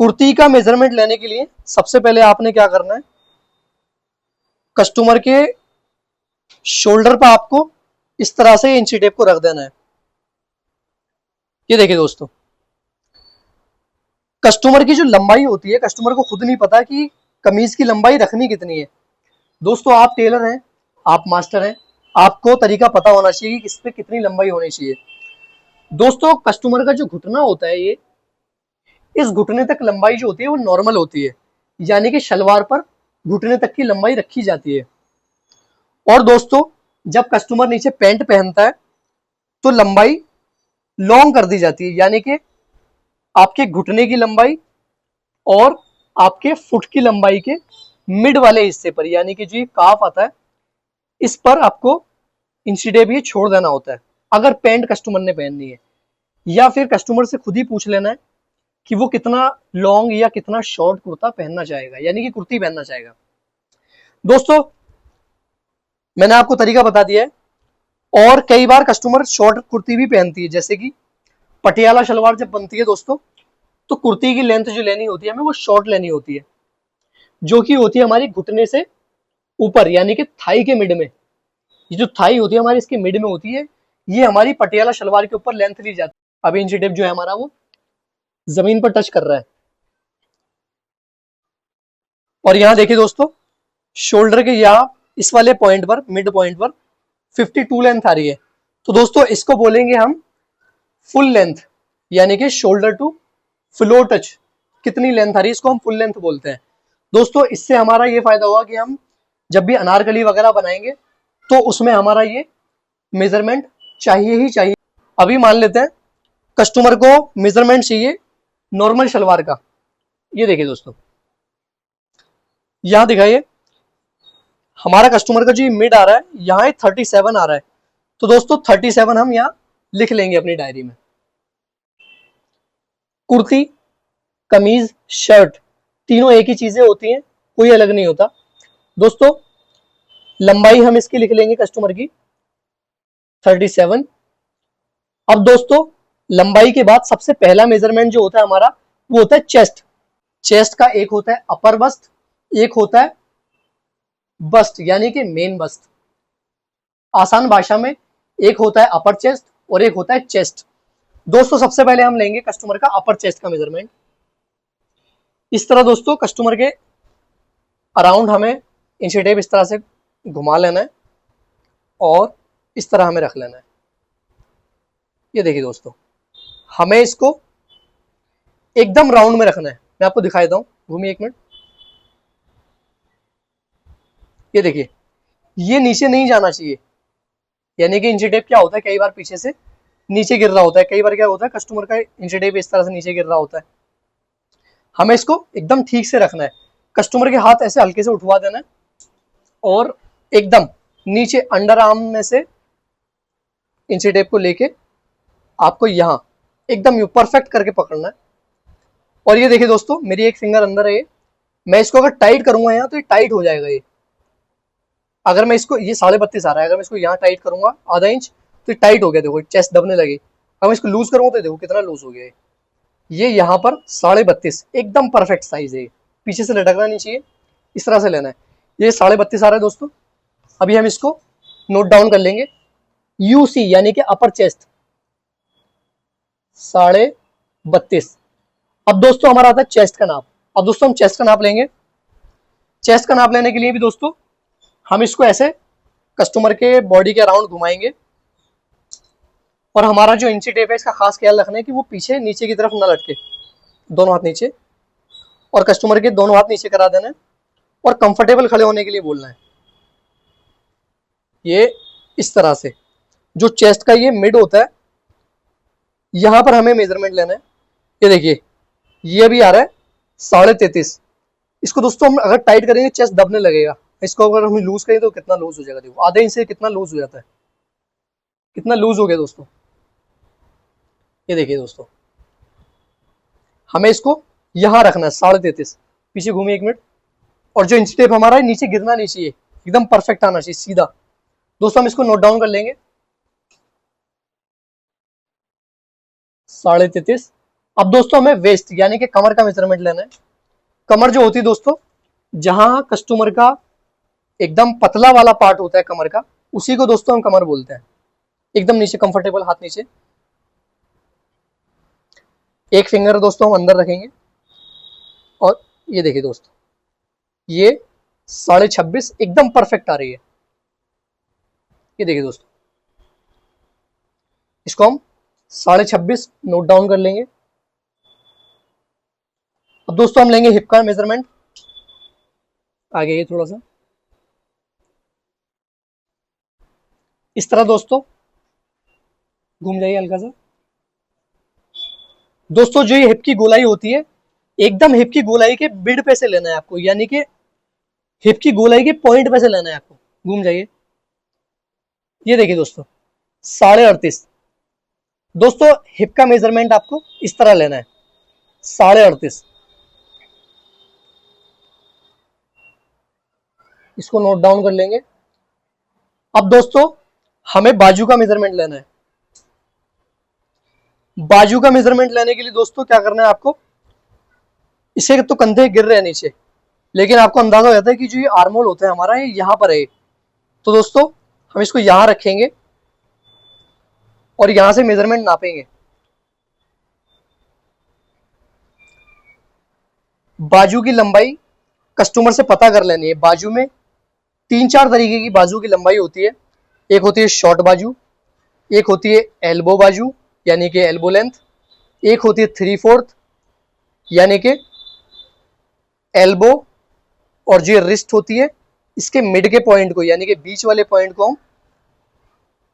कुर्ती का मेजरमेंट लेने के लिए सबसे पहले आपने क्या करना है, कस्टमर के शोल्डर पर आपको इस तरह से इंची टेप को रख देना है। ये देखिए दोस्तों, कस्टमर की जो लंबाई होती है, कस्टमर को खुद नहीं पता कि कमीज की लंबाई रखनी कितनी है। दोस्तों आप टेलर हैं, आप मास्टर हैं, आपको तरीका पता होना चाहिए कि किस पे कितनी लंबाई होनी चाहिए। दोस्तों कस्टमर का जो घुटना होता है, ये इस घुटने तक लंबाई जो होती है वो नॉर्मल होती है, यानी कि शलवार पर घुटने तक की लंबाई रखी जाती है। और दोस्तों जब कस्टमर नीचे पैंट पहनता है तो लंबाई लॉन्ग कर दी जाती है, यानी कि आपके घुटने की लंबाई और आपके फुट की लंबाई के मिड वाले हिस्से पर, यानी कि जो ये काफ आता है, इस पर आपको इंची टेप ये छोड़ देना होता है अगर पैंट कस्टमर ने पहननी है। या फिर कस्टमर से खुद ही पूछ लेना है कि वो कितना लॉन्ग या कितना शॉर्ट कुर्ता पहनना चाहेगा, यानी कि कुर्ती पहनना चाहेगा। दोस्तों मैंने आपको तरीका बता दिया है। और कई बार कस्टमर शॉर्ट कुर्ती भी पहनती है, जैसे कि पटियाला शलवार जब बनती है दोस्तों, तो कुर्ती की लेंथ जो लेनी होती है हमें वो शॉर्ट लेनी होती है, जो कि होती है हमारी घुटने से ऊपर, यानी कि थाई के मिड में। ये जो थाई होती है हमारी इसके मिड में होती है, ये हमारी पटियाला शलवार के ऊपर लेंथ ली जाती है। अभी इंची टेप जो है हमारा वो जमीन पर टच कर रहा है। और यहाँ देखिए दोस्तों, शोल्डर के यहाँ इस वाले पॉइंट पर, मिड पॉइंट पर 52 लेंथ आ रही है। तो दोस्तों इसको बोलेंगे हम फुल लेंथ, यानी कि शोल्डर टू फ्लोर टच कितनी लेंथ आ रही है, इसको हम फुल लेंथ बोलते हैं। दोस्तों इससे हमारा ये फायदा होगा कि हम जब भी अनारकली वगैरह बनाएंगे तो उसमें हमारा ये मेजरमेंट चाहिए ही चाहिए। अभी मान लेते हैं कस्टमर को मेजरमेंट चाहिए नॉर्मल शलवार का। ये देखिए दोस्तों, यहां दिखाइए, हमारा कस्टमर का जो मिड आ रहा है यहाँ 37 आ रहा है। तो दोस्तों 37 हम यहाँ लिख लेंगे अपनी डायरी में। कुर्ती, कमीज, शर्ट तीनों एक ही चीजें होती हैं, कोई अलग नहीं होता। दोस्तों लंबाई हम इसकी लिख लेंगे कस्टमर की 37। अब दोस्तों लंबाई के बाद सबसे पहला मेजरमेंट जो होता है हमारा वो होता है चेस्ट। चेस्ट का एक होता है अपर बस्ट, एक होता है बस्ट यानी कि मेन बस्ट। आसान भाषा में एक होता है अपर चेस्ट और एक होता है चेस्ट। दोस्तों सबसे पहले हम लेंगे कस्टमर का अपर चेस्ट का मेजरमेंट। इस तरह दोस्तों कस्टमर के अराउंड हमें इंची टेप इस तरह से घुमा लेना है और इस तरह हमें रख लेना है। ये देखिए दोस्तों, हमें इसको एकदम राउंड में रखना है। मैं आपको दिखा देता हूं, घूमिए एक मिनट। ये देखिए, ये नीचे नहीं जाना चाहिए, यानी कि इंची टेप क्या होता है, कई बार पीछे से नीचे गिर रहा होता है, कई बार क्या होता है कस्टमर का इंची टेप इस तरह से नीचे गिर रहा होता है। हमें इसको एकदम ठीक से रखना है। कस्टमर के हाथ ऐसे हल्के से उठवा देना है और एकदम नीचे अंडर आर्म में से इंची टेप को लेके आपको यहाँ एकदम यू परफेक्ट करके पकड़ना है। और ये देखिए दोस्तों, मेरी एक फिंगर अंदर है, मैं इसको अगर टाइट करूंगा यहाँ तो ये टाइट हो जाएगा। ये अगर मैं इसको, ये 32.5 आ रहा है, अगर मैं इसको यहाँ टाइट करूंगा आधा इंच तो ये टाइट हो गया, देखो चेस्ट दबने लगी। अगर मैं इसको लूज करूंगा तो देखो कितना लूज हो गया है। ये यहाँ पर 32.5 एकदम परफेक्ट साइज है, पीछे से लटकना नहीं चाहिए, इस तरह से लेना है। ये 32.5 आ रहा है दोस्तों। अभी हम इसको नोट डाउन कर लेंगे। यूसी यानी कि अपर चेस्ट 32.5। अब दोस्तों हमारा आता है चेस्ट का नाप। अब दोस्तों हम चेस्ट का नाप लेंगे। चेस्ट का नाप लेने के लिए भी दोस्तों हम इसको ऐसे कस्टमर के बॉडी के अराउंड घुमाएंगे और हमारा जो इंची टेप है इसका खास ख्याल रखना है कि वो पीछे नीचे की तरफ ना लटके, दोनों हाथ नीचे, और कस्टमर के दोनों हाथ नीचे करा देना है और कंफर्टेबल खड़े होने के लिए बोलना है। ये इस तरह से जो चेस्ट का ये मिड होता है यहां पर हमें मेजरमेंट लेना है। ये देखिए, ये भी आ रहा है 33.5। इसको दोस्तों हम अगर टाइट करेंगे चेस्ट दबने लगेगा, इसको अगर हम लूज करें तो कितना लूज हो जाएगा, देखो आधे इंच से कितना लूज हो जाता है, कितना लूज हो गया दोस्तों। ये देखिए दोस्तों, हमें इसको यहां रखना है 33.5। पीछे घूमिए एक मिनट। और जो इंच टेप हमारा है नीचे गिरना नहीं चाहिए, एकदम परफेक्ट आना चाहिए सीधा। दोस्तों हम इसको नोट डाउन कर लेंगे 33.5 अब दोस्तों हमें वेस्ट यानी कि कमर का मेजरमेंट लेना है। कमर जो होती है दोस्तों, जहां कस्टमर का एकदम पतला वाला पार्ट होता है कमर का, उसी को दोस्तों हम कमर बोलते हैं। एकदम नीचे कंफर्टेबल, हाथ नीचे। एक फिंगर दोस्तों हम अंदर रखेंगे और ये देखिए दोस्तों, ये 26.5 एकदम परफेक्ट आ रही है। ये देखिए दोस्तों, इसको हम 26.5 नोट डाउन कर लेंगे। अब दोस्तों हम लेंगे हिप का मेजरमेंट। आगे ये थोड़ा सा इस तरह दोस्तों घूम जाइए हल्का सा। दोस्तों जो ये हिप की गोलाई होती है, एकदम हिप की गोलाई के बिड पे से लेना है आपको, यानी कि हिप की गोलाई के पॉइंट पे से लेना है आपको। घूम जाइए। ये देखिए दोस्तों, 38.5। दोस्तों हिप का मेजरमेंट आपको इस तरह लेना है, 38.5। इसको नोट डाउन कर लेंगे। अब दोस्तों हमें बाजू का मेजरमेंट लेना है। बाजू का मेजरमेंट लेने के लिए दोस्तों क्या करना है आपको, इसे तो कंधे गिर रहे हैं नीचे, लेकिन आपको अंदाजा हो जाता है कि जो ये आर्मोल होता है हमारा, ये यहां पर है। तो दोस्तों हम इसको यहां रखेंगे और यहां से मेजरमेंट नापेंगे। बाजू की लंबाई कस्टमर से पता कर लेनी है। बाजू में 3-4 तरीके की बाजू की लंबाई होती है। एक होती है शॉर्ट बाजू, एक होती है एल्बो बाजू यानी कि एल्बो लेंथ, एक होती है 3/4 यानी कि एल्बो, और जो रिस्ट होती है इसके मिड के पॉइंट को यानी कि बीच वाले पॉइंट को हम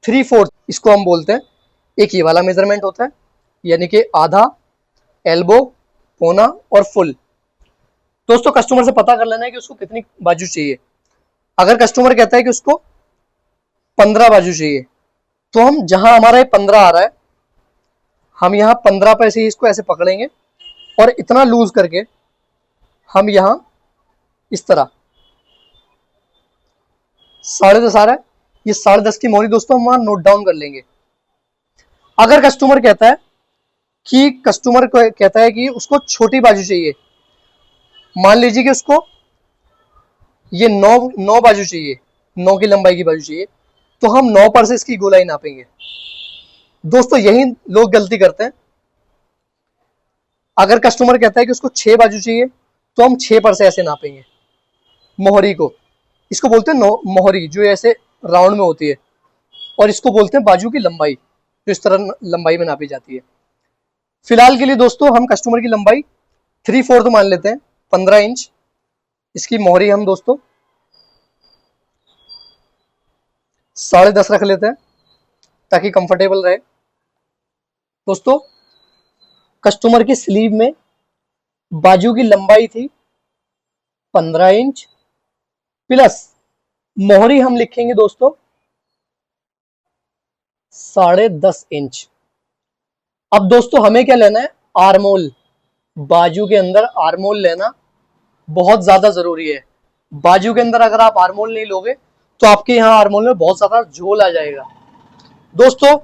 3/4 इसको हम बोलते हैं। एक ये वाला मेजरमेंट होता है यानी कि आधा, एल्बो, पौना और फुल। दोस्तों कस्टमर से पता कर लेना है कि उसको कितनी बाजू चाहिए। अगर कस्टमर कहता है कि उसको 15 बाजू चाहिए, तो हम जहां हमारा ये 15 आ रहा है, हम यहाँ 15 पे से इसको ऐसे पकड़ेंगे और इतना लूज करके हम यहाँ इस तरह 10.5 आ रहा है, ये 10.5 की मोहरी दोस्तों हम वहां नोट डाउन कर लेंगे। अगर कस्टमर कहता है कि उसको छोटी बाजू चाहिए, मान लीजिए कि उसको ये 9 बाजू चाहिए, 9 की लंबाई की बाजू चाहिए, तो हम 9 पर से इसकी गोलाई नापेंगे। दोस्तों यही लोग गलती करते हैं। अगर कस्टमर कहता है कि उसको 6 बाजू चाहिए, तो हम 6 पर से ऐसे नापेंगे मोहरी को। इसको बोलते हैं मोहरी, जो ऐसे राउंड में होती है, और इसको बोलते हैं बाजू की लंबाई, जो इस तरह लंबाई में नापी जाती है। फिलहाल के लिए दोस्तों हम कस्टमर की लंबाई 3/4 मान लेते हैं, 15 इंच। इसकी मोहरी हम दोस्तों 10.5 रख लेते हैं ताकि कंफर्टेबल रहे। दोस्तों कस्टमर की स्लीव में बाजू की लंबाई थी 15 इंच, प्लस मोहरी हम लिखेंगे दोस्तों 10.5 इंच। अब दोस्तों हमें क्या लेना है, आर्मोल। बाजू के अंदर आर्मोल लेना बहुत ज्यादा जरूरी है। बाजू के अंदर अगर आप आर्मोल नहीं लोगे, तो आपके यहाँ आर्मोल में बहुत ज्यादा झोल आ जाएगा। दोस्तों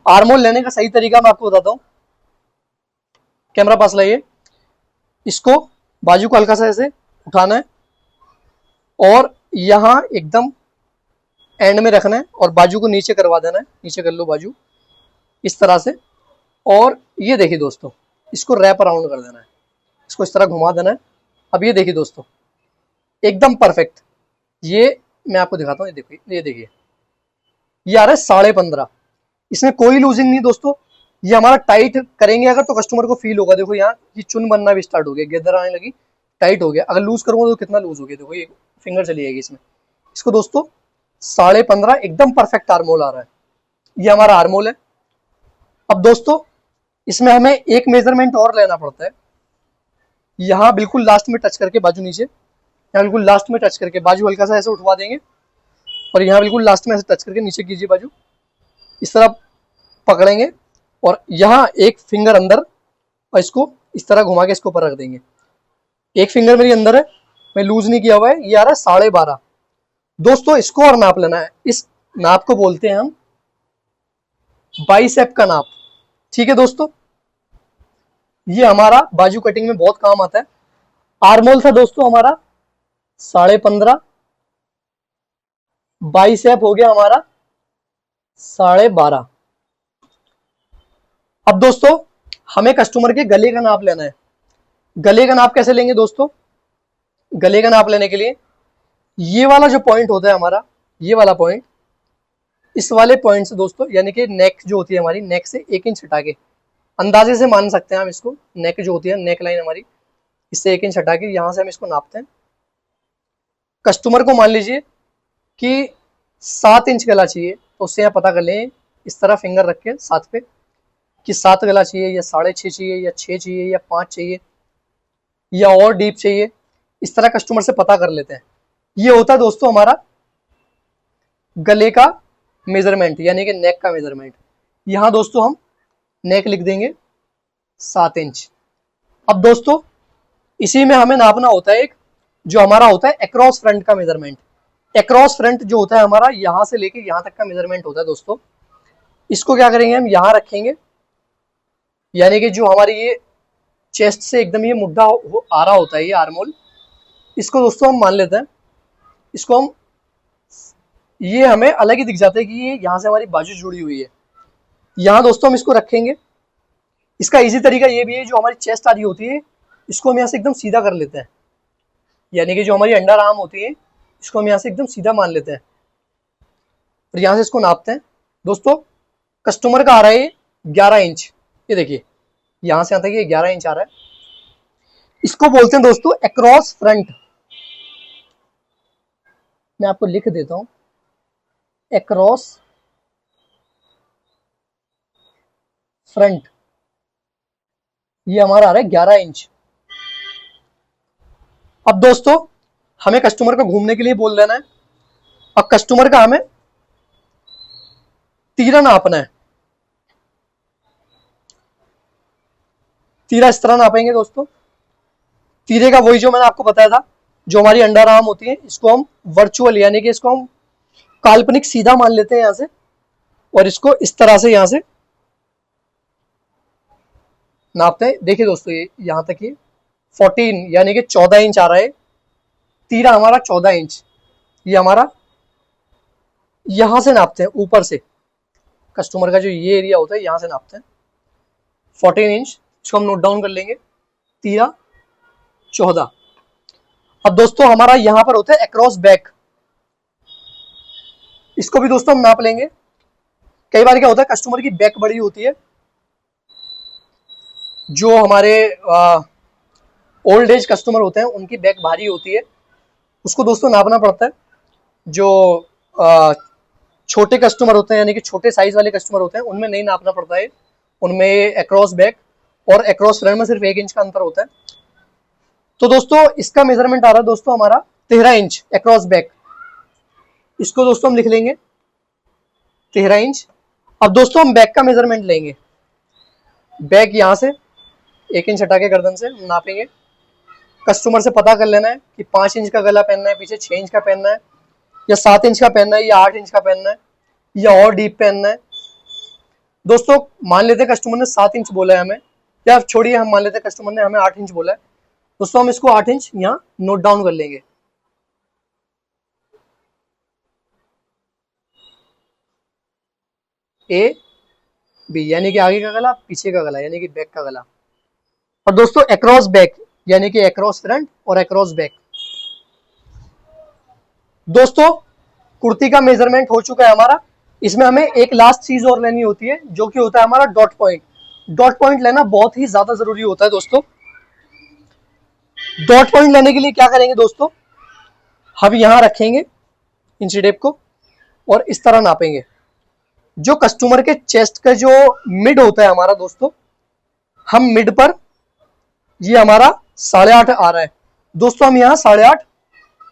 आर्मोल लेने का सही तरीका मैं आपको बताता हूँ। कैमरा पास लाइए। इसको बाजू को हल्का सा ऐसे उठाना है और यहाँ एकदम एंड में रखना है और बाजू को नीचे करवा देना है। नीचे कर लो बाजू इस तरह से, और ये देखिए दोस्तों, इसको रैप अराउंड कर देना है, इसको इस तरह घुमा देना है। अब ये देखिए दोस्तों, एकदम परफेक्ट। ये मैं आपको दिखाता हूँ, ये देखिए, ये आ रहा है 15.5। इसमें कोई लूजिंग नहीं दोस्तों। ये हमारा टाइट करेंगे अगर, तो कस्टमर को फील होगा। देखो यहाँ ये चुन बनना भी स्टार्ट हो गया, गेदर आने लगी, टाइट हो गया। अगर लूज करूंगा तो कितना लूज हो गया, देखो ये फिंगर चली जाएगी इसमें। इसको दोस्तों 15.5 एकदम परफेक्ट आर्मोल आ रहा है। ये हमारा आर्मोल है। अब दोस्तों इसमें हमें एक मेजरमेंट और लेना पड़ता है। यहाँ बिल्कुल लास्ट में टच करके बाजू नीचे, यहाँ बिल्कुल लास्ट में टच करके बाजू हल्का सा ऐसे उठवा देंगे, और यहाँ बिल्कुल लास्ट में ऐसे टच करके नीचे कीजिए बाजू, इस तरह पकड़ेंगे और यहाँ एक फिंगर अंदर, और इसको इस तरह घुमा के इसके ऊपर रख देंगे। एक फिंगर मेरी अंदर है, मैं लूज नहीं किया हुआ है। ये आ रहा है 12.5। दोस्तों इसको और नाप लेना है। इस नाप को बोलते हैं हम बाइसेप का नाप। ठीक है दोस्तों, ये हमारा बाजू कटिंग में बहुत काम आता है। आर्मोल था दोस्तों हमारा 15.5, बाइसेप हो गया हमारा 12.5। अब दोस्तों हमें कस्टमर के गले का नाप लेना है। गले का नाप कैसे लेंगे दोस्तों? गले का नाप लेने के लिए ये वाला जो पॉइंट होता है हमारा, ये वाला पॉइंट, इस वाले पॉइंट से दोस्तों, यानी कि नेक जो होती है हमारी, नेक से 1 इंच हटा के, अंदाजे से मान सकते हैं हम इसको, नेक जो होती है, नेक लाइन हमारी, इससे 1 इंच हटा के यहां से हम इसको नापते हैं। कस्टमर को मान लीजिए कि 7 इंच गला चाहिए, तो उससे यहाँ पता कर लें, इस तरह फिंगर रख के 7 पे, कि 7 गला चाहिए या 6.5 चाहिए या 6 चाहिए या 5 चाहिए या और डीप चाहिए। इस तरह कस्टमर से पता कर लेते हैं। ये होता है दोस्तों हमारा गले का मेजरमेंट, यानी कि नेक का मेजरमेंट। यहां दोस्तों हम नेक लिख देंगे 7 इंच। अब दोस्तों इसी में हमें नापना होता है एक, जो हमारा होता है अक्रॉस फ्रंट का मेजरमेंट। अक्रॉस फ्रंट जो होता है हमारा, यहां से लेके यहां तक का मेजरमेंट होता है दोस्तों। इसको क्या करेंगे हम, यहां रखेंगे, यानी कि जो हमारी ये चेस्ट से एकदम ये मुड्ढा आ रहा होता है, ये आर्मोल, इसको दोस्तों हम मान लेते हैं। इसको हम, ये हमें अलग ही दिख जाता है कि ये यहाँ से हमारी बाजू जुड़ी हुई है। यहाँ दोस्तों हम इसको रखेंगे। इसका इजी तरीका ये भी है, जो हमारी चेस्ट आ रही होती है, इसको हम यहाँ से एकदम सीधा कर लेते हैं, यानी कि जो हमारी अंडर आर्म होती है, इसको हम यहाँ से एकदम सीधा मान लेते हैं, और यहाँ से इसको नापते हैं। दोस्तों कस्टमर का आ रहा है 11 इंच, ये देखिए यहाँ से आता है, ये 11 इंच आ रहा है। इसको बोलते हैं दोस्तों अक्रॉस फ्रंट। मैं आपको लिख देता हूं, अक्रॉस फ्रंट, ये हमारा आ रहा है 11 इंच। अब दोस्तों हमें कस्टमर को घूमने के लिए बोल देना है। अब कस्टमर का हमें तीरा नापना है। तीरा इस तरह नापेंगे दोस्तों। तीरे का वही जो मैंने आपको बताया था, जो हमारी अंडर आर्म होती है, इसको हम वर्चुअल, यानी कि इसको हम काल्पनिक सीधा मान लेते हैं यहाँ से, और इसको इस तरह से यहाँ से नापते हैं। देखिए दोस्तों, ये यहाँ तक ये 14 यानी कि 14 इंच आ रहा है। तीरा हमारा 14 इंच, ये हमारा यहां से नापते हैं ऊपर से, कस्टमर का जो ये एरिया होता है यहां से नापते हैं 14 इंच। इसको हम नोट डाउन कर लेंगे, तीरा 14। अब दोस्तों हमारा यहां पर होता है अक्रॉस बैक, इसको भी दोस्तों हम नाप लेंगे। कई बार क्या होता है, कस्टमर की बैक बड़ी होती है, जो हमारे ओल्ड एज कस्टमर होते हैं उनकी बैक भारी होती है, उसको दोस्तों नापना पड़ता है। जो छोटे कस्टमर होते हैं, यानी कि छोटे साइज वाले कस्टमर होते हैं, उनमें नहीं नापना पड़ता है। उनमें अक्रॉस बैक और अक्रॉस फ्रंट में सिर्फ 1 इंच का अंतर होता है। तो दोस्तों इसका मेजरमेंट आ रहा है दोस्तों हमारा 13 इंच अक्रॉस बैक। इसको दोस्तों हम लिख लेंगे 13 इंच। अब दोस्तों हम बैक का मेजरमेंट लेंगे। बैक यहां से 1 इंच हटा के गर्दन से नापेंगे। कस्टमर से पता कर लेना है कि 5 इंच का गला पहनना है, पीछे 6 इंच का पहनना है, या 7 इंच का पहनना है, या 8 इंच का पहनना है, या और डीप पहनना है। दोस्तों मान लेते हैं कस्टमर ने 7 इंच बोला है हमें, या छोड़िए हम मान लेते हैं कस्टमर ने हमें 8 इंच बोला है। दोस्तों हम इसको 8 इंच यहाँ नोट डाउन कर लेंगे। ए बी, यानी कि आगे का गला, पीछे का गला, यानी कि बैक का गला। और दोस्तों अक्रॉस बैक, यानी कि अक्रॉस फ्रंट और अक्रॉस बैक। दोस्तों कुर्ती का मेजरमेंट हो चुका है हमारा। इसमें हमें एक लास्ट चीज और लेनी होती है, जो कि होता है हमारा डॉट पॉइंट। डॉट पॉइंट लेना बहुत ही ज्यादा जरूरी होता है दोस्तों। डॉट पॉइंट लेने के लिए क्या करेंगे दोस्तों, हम यहां रखेंगे इंची टेप को और इस तरह नापेंगे। जो कस्टमर के चेस्ट का जो मिड होता है हमारा दोस्तों, हम मिड पर, ये हमारा 8.5 आ रहा है दोस्तों, हम यहां 8.5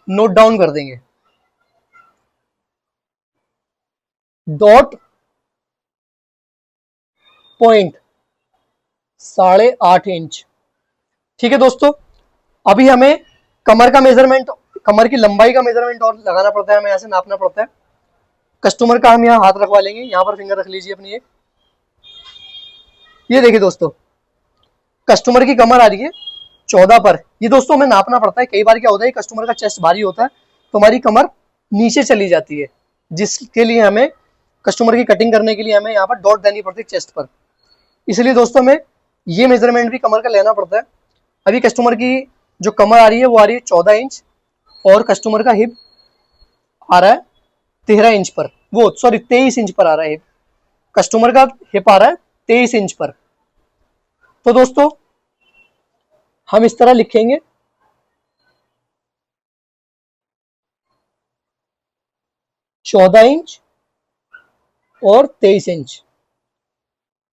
नोट डाउन कर देंगे। Dot point 8.5 inch. ठीक है दोस्तों, अभी हमें कमर का मेजरमेंट, कमर की लंबाई का मेजरमेंट और लगाना पड़ता है, हमें ऐसे नापना पड़ता है। कस्टमर का हम यहाँ हाथ रखवा लेंगे, यहाँ पर फिंगर रख लीजिए अपनी एक। ये देखिए दोस्तों, कस्टमर की कमर आ रही है 14 पर। ये दोस्तों हमें नापना पड़ता है। कई बार क्या होता है, कस्टमर का चेस्ट भारी होता है तो हमारी कमर नीचे चली जाती है, जिसके लिए हमें कस्टमर की कटिंग करने के लिए हमें यहाँ पर डॉट देनी पड़ती है चेस्ट पर। इसलिए दोस्तों हमें ये मेजरमेंट भी कमर का लेना पड़ता है। अभी कस्टमर की जो कमर आ रही है वो आ रही है 14 इंच, और कस्टमर का हिप आ रहा है 13 इंच पर, वो सॉरी 23 इंच पर आ रहा है हिप। कस्टमर का हिप आ रहा है 23 इंच पर। तो दोस्तों हम इस तरह लिखेंगे, चौदह इंच और 23 इंच।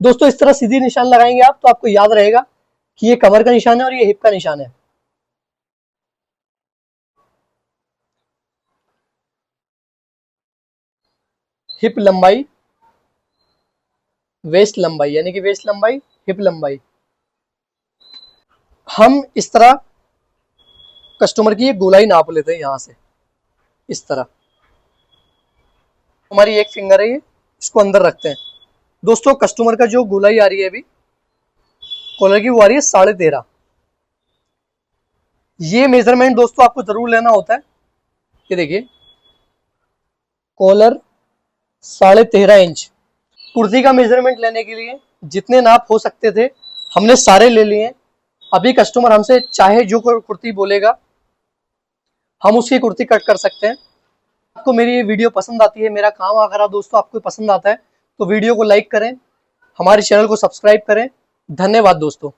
दोस्तों इस तरह सीधी निशान लगाएंगे आप, तो आपको याद रहेगा कि ये कमर का निशान है और ये हिप का निशान है। हिप लंबाई, वेस्ट लंबाई, यानी कि वेस्ट लंबाई, हिप लंबाई। हम इस तरह कस्टमर की ये गोलाई नाप लेते हैं यहां से, इस तरह। हमारी एक फिंगर है ये, इसको अंदर रखते हैं। दोस्तों कस्टमर का जो गोलाई आ रही है अभी कॉलर की, वो आ रही है 13.5। ये मेजरमेंट दोस्तों आपको जरूर लेना होता है। ये देखिए, कॉलर 13.5 इंच। कुर्ती का मेजरमेंट लेने के लिए जितने नाप हो सकते थे हमने सारे ले लिए हैं। अभी कस्टमर हमसे चाहे जो कुर्ती बोलेगा हम उसकी कुर्ती कट कर सकते हैं। आपको मेरी ये वीडियो पसंद आती है, मेरा काम अगर आप दोस्तों आपको पसंद आता है तो वीडियो को लाइक करें, हमारे चैनल को सब्सक्राइब करें। धन्यवाद दोस्तों।